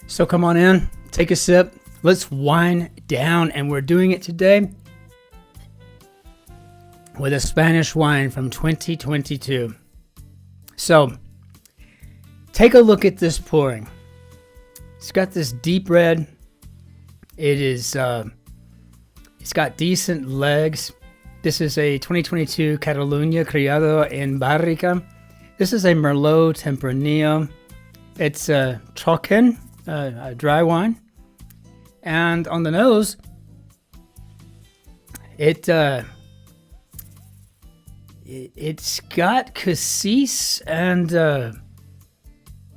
So come on in, take a sip, let's wind down, and we're doing it today with a Spanish wine from 2022. So take a look at this pouring. It's got this deep red. It's got decent legs. This is a 2022 Catalunya Criado en Barrica. This is a Merlot Tempranillo. It's a Trocken, a dry wine. And on the nose, it's got cassis and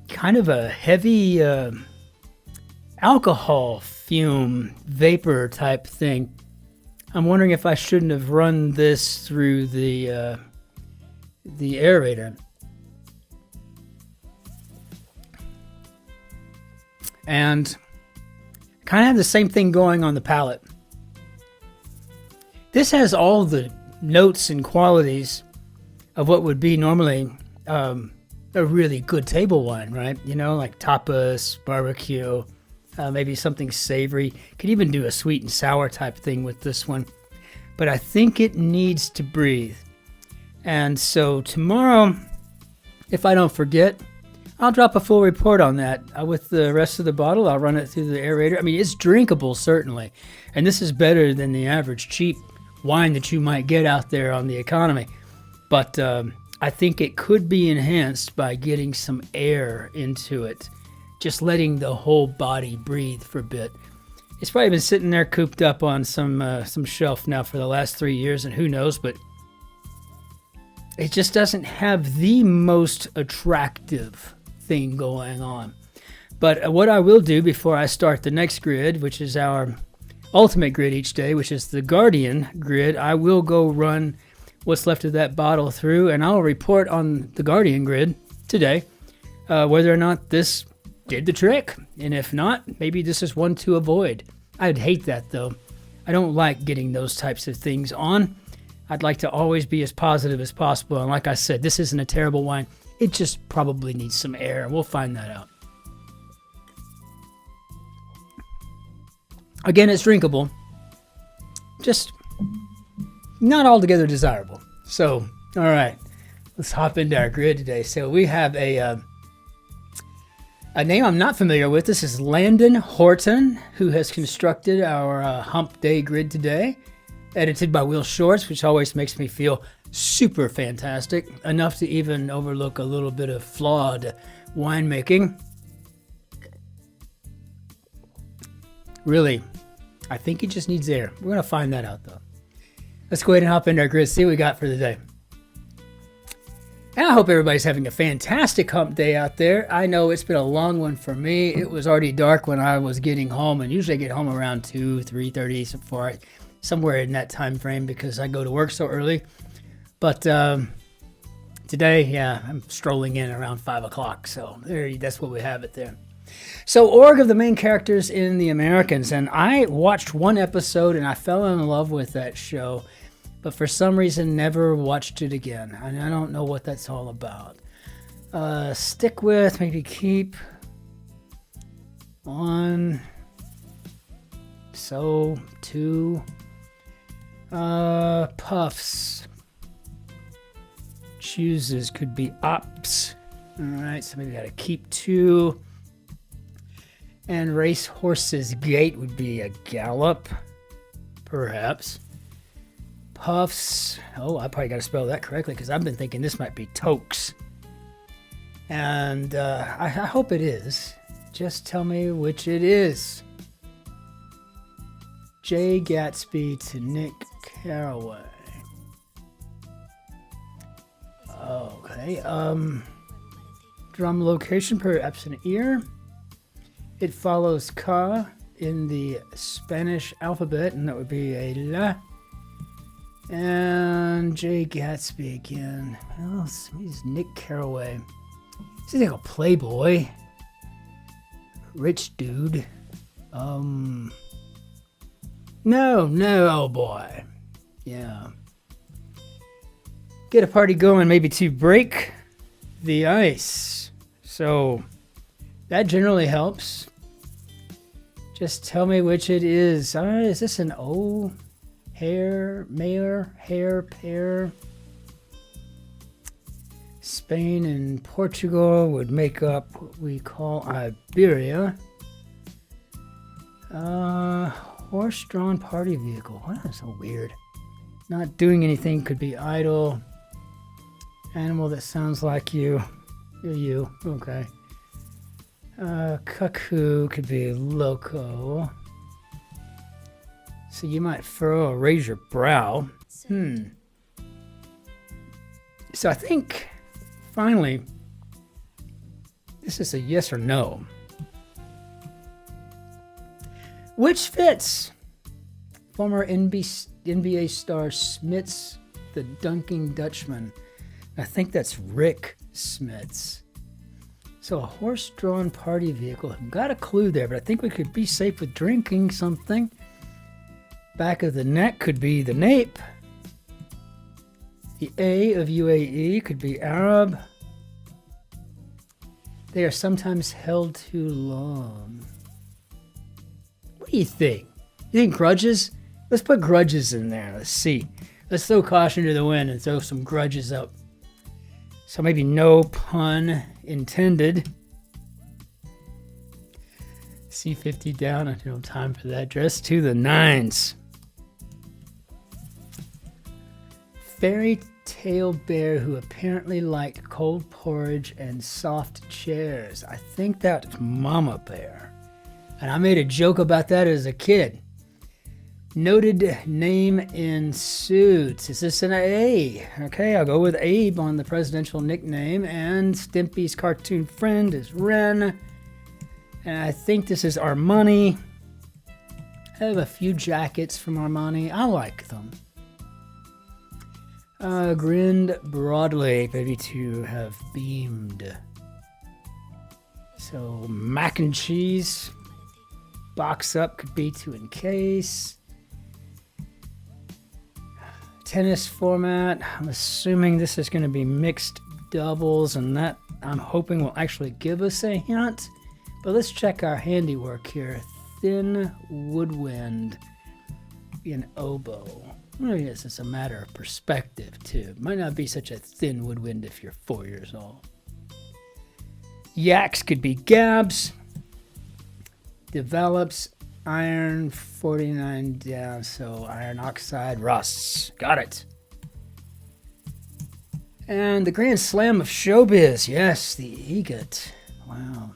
kind of a heavy alcohol fume vapor type thing. I'm wondering if I shouldn't have run this through the aerator. And kind of have the same thing going on the palate. This has all the notes and qualities of what would be normally a really good table wine, right? You know, like tapas, barbecue, maybe something savory. Could even do a sweet and sour type thing with this one. But I think it needs to breathe. And so tomorrow, if I don't forget, I'll drop a full report on that. With the rest of the bottle, I'll run it through the aerator. I mean, it's drinkable, certainly. And this is better than the average cheap wine that you might get out there on the economy. But I think it could be enhanced by getting some air into it. Just letting the whole body breathe for a bit. It's probably been sitting there cooped up on some shelf now for the last 3 years, and who knows, but it just doesn't have the most attractive thing going on. But what I will do before I start the next grid, which is our ultimate grid each day, which is the Guardian grid, I will go run what's left of that bottle through, and I'll report on the Guardian grid today whether or not this did the trick. And if not, maybe this is one to avoid. I'd hate that, though. I don't like getting those types of things on. I'd like to always be as positive as possible. And like I said, this isn't a terrible wine. It just probably needs some air, and we'll find that out. Again, it's drinkable. Just not altogether desirable. So, all right, let's hop into our grid today. So we have a name I'm not familiar with. This is Landon Horton, who has constructed our Hump Day grid today, edited by Will Shorts, which always makes me feel super fantastic, enough to even overlook a little bit of flawed winemaking. Really, I think it just needs air. We're going to find that out, though. Let's go ahead and hop into our grid, see what we got for the day. And I hope everybody's having a fantastic hump day out there. I know it's been a long one for me. It was already dark when I was getting home, and usually I get home around 3:30, somewhere in that time frame, because I go to work so early. But today, yeah, I'm strolling in around 5 o'clock, so that's what we have it there. So, org of the main characters in The Americans, and I watched one episode and I fell in love with that show, but for some reason never watched it again, and I don't know what that's all about. Stick with, maybe keep on, so, 2, puffs, chooses, could be ops, all right, so maybe gotta keep 2, and race horse's gait would be a gallop, perhaps. Puffs, oh, I probably got to spell that correctly because I've been thinking this might be tokes. And I hope it is. Just tell me which it is. Jay Gatsby to Nick Carraway. Okay, drum location, perhaps an ear. It follows ka in the Spanish alphabet, and that would be a la. And Jay Gatsby again. Well, he's Nick Carraway. He's like a playboy. Rich dude. No, boy. Yeah. Get a party going, maybe to break the ice. So, That generally helps. Just tell me which it is. Is this an O? Hair, mayor, hair, pear. Spain and Portugal would make up what we call Iberia. Horse-drawn party vehicle. Wow, that's so weird. Not doing anything could be idle. Animal that sounds like you. You're you. Okay. Cuckoo could be loco. So you might furrow or raise your brow. So I think, finally, this is a yes or no. Which fits? Former NBA star Smits, the Dunking Dutchman. I think that's Rick Smits. So a horse-drawn party vehicle. I've got a clue there, but I think we could be safe with drinking something. Back of the neck could be the nape. The A of UAE could be Arab. They are sometimes held too long. What do you think? You think grudges? Let's put grudges in there. Let's see. Let's throw caution to the wind and throw some grudges up. So maybe no pun intended. C50 down. I don't have time for that. Dress to the nines. Fairy tale bear who apparently liked cold porridge and soft chairs. I think that's Mama Bear. And I made a joke about that as a kid. Noted name in Suits. Is this an A? Okay, I'll go with Abe on the presidential nickname. And Stimpy's cartoon friend is Ren. And I think this is Armani. I have a few jackets from Armani. I like them. Grinned broadly, maybe to have beamed. So mac and cheese. Box up could be to encase. Tennis format. I'm assuming this is going to be mixed doubles, and that I'm hoping will actually give us a hint. But let's check our handiwork here. Thin woodwind. Be an oboe. Well, I guess it's a matter of perspective too. It might not be such a thin woodwind if you're 4 years old. Yaks could be gabs. Develops iron 49 down, so iron oxide rusts. Got it. And the Grand Slam of Showbiz. Yes, the EGOT. Wow.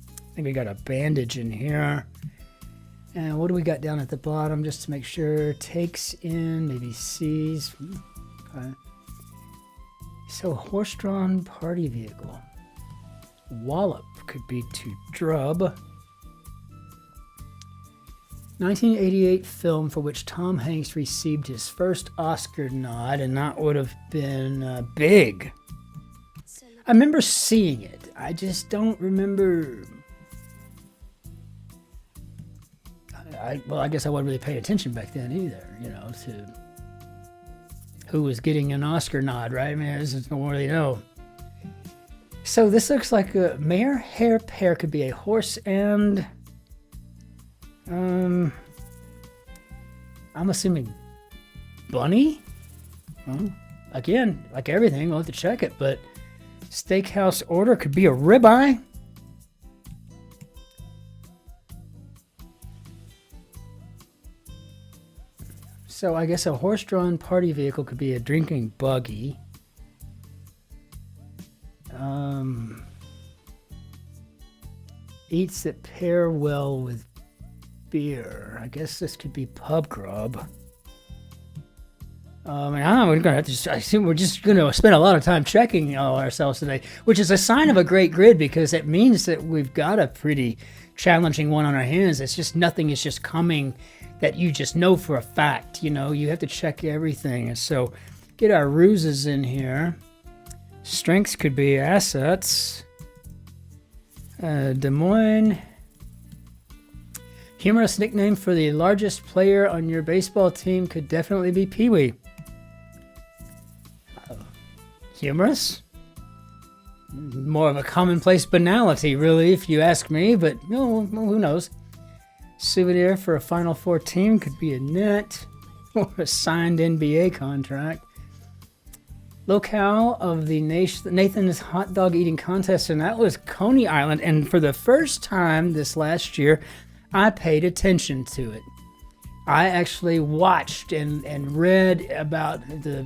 I think we got a bandage in here. And what do we got down at the bottom, just to make sure? Takes in, maybe sees. Okay. So horse-drawn party vehicle. Wallop could be to drub. 1988 film for which Tom Hanks received his first Oscar nod, and that would have been Big. I remember seeing it. I just don't remember. I guess I wasn't really paying attention back then either, to who was getting an Oscar nod, right? I mean, I just don't really know. So this looks like a mare, hare, pear could be a horse and I'm assuming bunny. Well, again, like everything, we'll have to check it, but steakhouse order could be a ribeye. So I guess a horse-drawn party vehicle could be a drinking buggy. Eats that pair well with beer. I guess this could be pub grub. We're gonna have to. I assume we're just gonna spend a lot of time checking ourselves today, which is a sign of a great grid because it means that we've got a pretty challenging one on our hands. It's just nothing is just coming that you just know for a fact. You have to check everything, and so get our ruses in here. Strengths could be assets. Des Moines. Humorous nickname for the largest player on your baseball team could definitely be Pee-wee. Humorous? more of a commonplace banality, really, if you ask me, but who knows. Souvenir for a Final Four team could be a net or a signed NBA contract. Locale of the Nathan's hot dog eating contest, and that was Coney Island. And for the first time this last year, I paid attention to it. I actually watched and read about the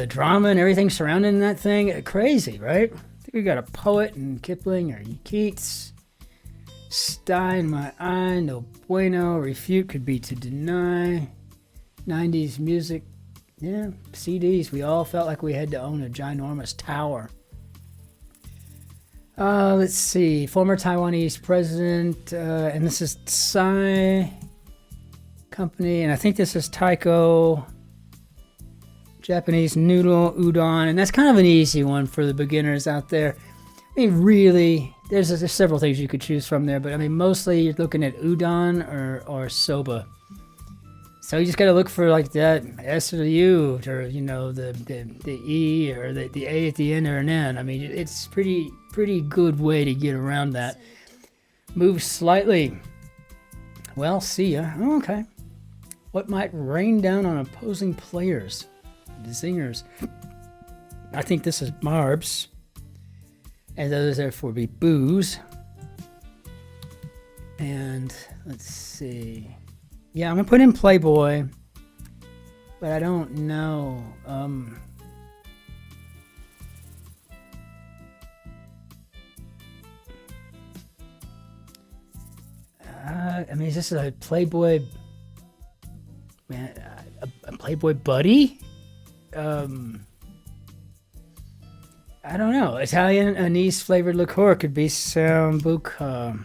drama and everything surrounding that thing. Crazy, right? I think we got a poet and Kipling or Keats. Sty in my eye, no bueno. Refute could be to deny. 90s music. Yeah, CDs. We all felt like we had to own a ginormous tower. Let's see. Former Taiwanese president, and this is Tsai Company, and I think this is Taiko. Japanese noodle, udon, and that's kind of an easy one for the beginners out there. I mean, really, there's several things you could choose from there, but I mean, mostly you're looking at udon or soba. So you just got to look for like that S or the U, or the E or the A at the end or an N. I mean, it's pretty good way to get around that. Move slightly. Well, see ya. Oh, okay. What might rain down on opposing players? The zingers. I think this is Marbs. And those therefore be boos. And let's see. Yeah, I'm gonna put in Playboy, but I don't know. I mean, is this a Playboy? Man, a Playboy buddy? I don't know. Italian anise flavored liqueur could be Sambuca,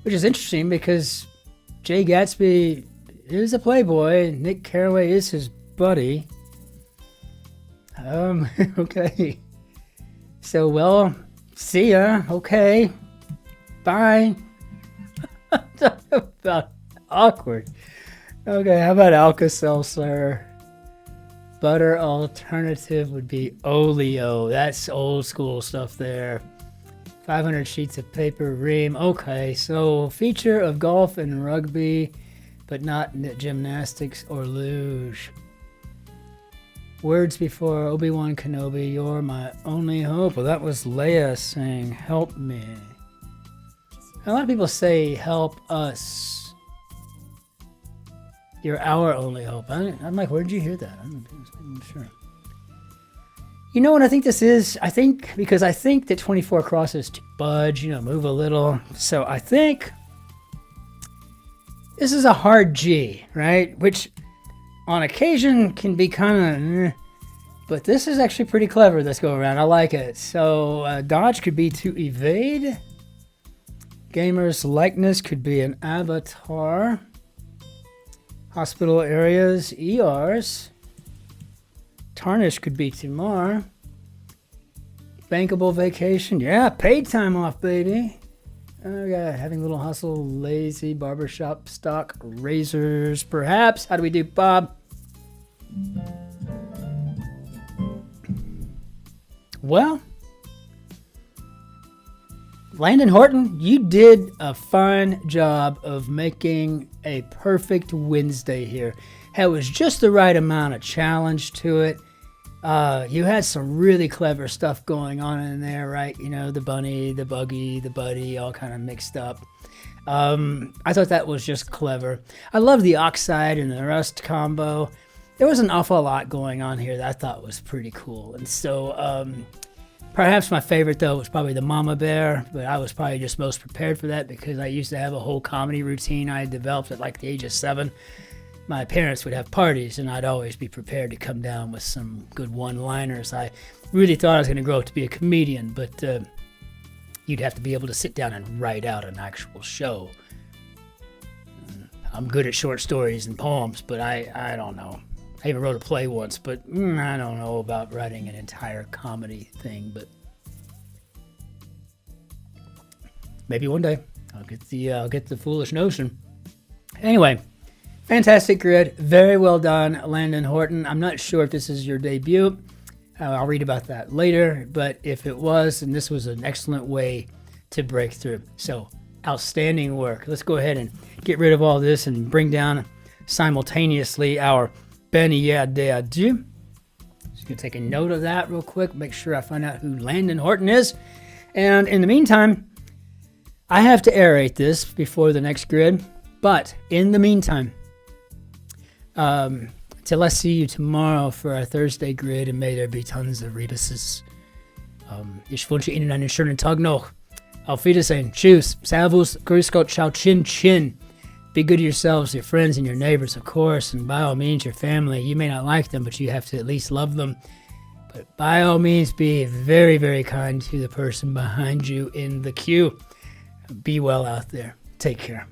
which is interesting because Jay Gatsby is a Playboy. Nick Carraway is his buddy. Okay. So, well, see ya. Okay. Bye. Talk about awkward. Okay, how about Alka-Seltzer? Butter alternative would be Oleo. That's old school stuff there. 500 sheets of paper, ream. Okay, so feature of golf and rugby, but not gymnastics or luge. Words before Obi-Wan Kenobi, you're my only hope. Well, that was Leia saying, help me. A lot of people say, help us. You're our only hope. I'm like, where did you hear that? I'm sure. You know what I think this is? Because I think that 24 crosses to budge, move a little. So I think this is a hard G, right? Which on occasion can be kind of, but this is actually pretty clever this go around. I like it. So dodge could be to evade. Gamer's likeness could be an avatar. Hospital areas, ERs. Tarnish could be to mar. Bankable vacation. Yeah, paid time off, baby. Having little hustle, lazy, barbershop stock, razors, perhaps. How do we do, Bob? Well, Landon Horton, you did a fine job of making a perfect Wednesday here. It was just the right amount of challenge to it. You had some really clever stuff going on in there, right? The bunny, the buggy, the buddy, all kind of mixed up. I thought that was just clever. I love the oxide and the rust combo. There was an awful lot going on here that I thought was pretty cool. And so perhaps my favorite, though, was probably the mama bear, but I was probably just most prepared for that because I used to have a whole comedy routine I developed at like the age of 7. My parents would have parties, and I'd always be prepared to come down with some good one-liners. I really thought I was going to grow up to be a comedian, but you'd have to be able to sit down and write out an actual show. I'm good at short stories and poems, but I don't know. I even wrote a play once, but I don't know about writing an entire comedy thing, but maybe one day I'll get the foolish notion. Anyway, fantastic grid, very well done, Landon Horton. I'm not sure if this is your debut. I'll read about that later, but if it was, and this was an excellent way to break through. So outstanding work. Let's go ahead and get rid of all this and bring down simultaneously our Benia de Adieu. Just gonna take a note of that real quick, make sure I find out who Landon Horton is. And in the meantime, I have to aerate this before the next grid, but in the meantime, till I see you tomorrow for our Thursday grid, and may there be tons of rebuses. Ich wünsche Ihnen einen schönen Tag noch. Auf Wiedersehen. Tschüss. Servus. Grüß Gott. Ciao. Cin-Cin. Be good to yourselves, your friends, and your neighbors, of course, and by all means, your family. You may not like them, but you have to at least love them. But by all means, be very, very kind to the person behind you in the queue. Be well out there. Take care.